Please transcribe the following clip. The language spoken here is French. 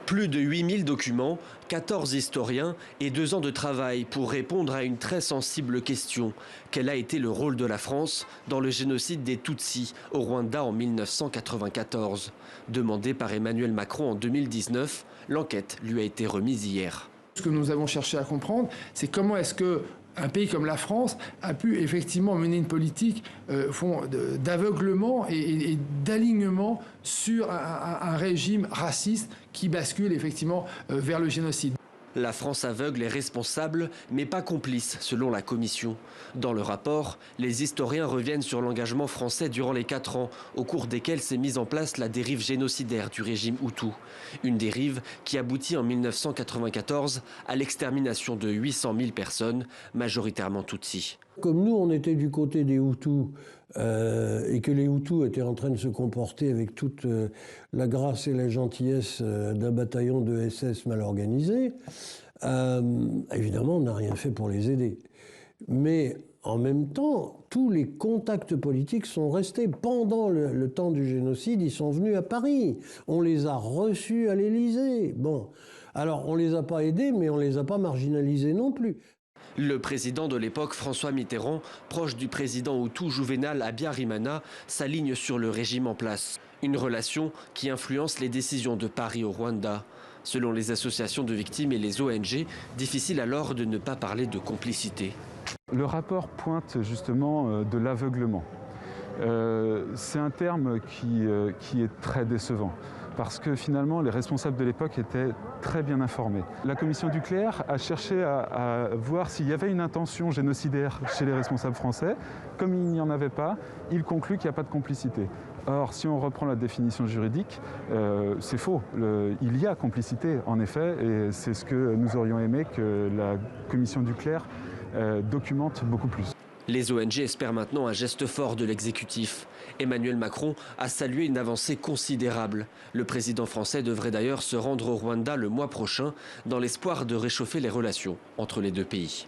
Plus de 8000 documents, 14 historiens et 2 ans de travail pour répondre à une très sensible question. Quel a été le rôle de la France dans le génocide des Tutsis au Rwanda en 1994 ? Demandé par Emmanuel Macron en 2019, l'enquête lui a été remise hier. Ce que nous avons cherché à comprendre, c'est comment est-ce qu'un pays comme la France a pu effectivement mener une politique d'aveuglement et d'alignement sur un régime raciste qui bascule effectivement vers le génocide. La France aveugle est responsable, mais pas complice, selon la Commission. Dans le rapport, les historiens reviennent sur l'engagement français durant les 4 ans, au cours desquels s'est mise en place la dérive génocidaire du régime Hutu. Une dérive qui aboutit en 1994 à l'extermination de 800 000 personnes, majoritairement Tutsis. Comme nous, on était du côté des Hutus et que les Hutus étaient en train de se comporter avec toute la grâce et la gentillesse d'un bataillon de SS mal organisé, évidemment, on n'a rien fait pour les aider. Mais en même temps, tous les contacts politiques sont restés. Pendant le temps du génocide, ils sont venus à Paris. On les a reçus à l'Élysée. Bon, alors on les a pas aidés, mais on les a pas marginalisés non plus. Le président de l'époque, François Mitterrand, proche du président Hutu Juvenal Habyarimana, s'aligne sur le régime en place. Une relation qui influence les décisions de Paris au Rwanda. Selon les associations de victimes et les ONG, difficile alors de ne pas parler de complicité. Le rapport pointe justement de l'aveuglement. C'est un terme qui est très décevant, parce que finalement les responsables de l'époque étaient très bien informés. La commission Duclerc a cherché à voir s'il y avait une intention génocidaire chez les responsables français. Comme il n'y en avait pas, il conclut qu'il n'y a pas de complicité. Or, si on reprend la définition juridique, c'est faux. Il y a complicité, en effet, et c'est ce que nous aurions aimé que la commission Duclerc documente beaucoup plus. Les ONG espèrent maintenant un geste fort de l'exécutif. Emmanuel Macron a salué une avancée considérable. Le président français devrait d'ailleurs se rendre au Rwanda le mois prochain dans l'espoir de réchauffer les relations entre les deux pays.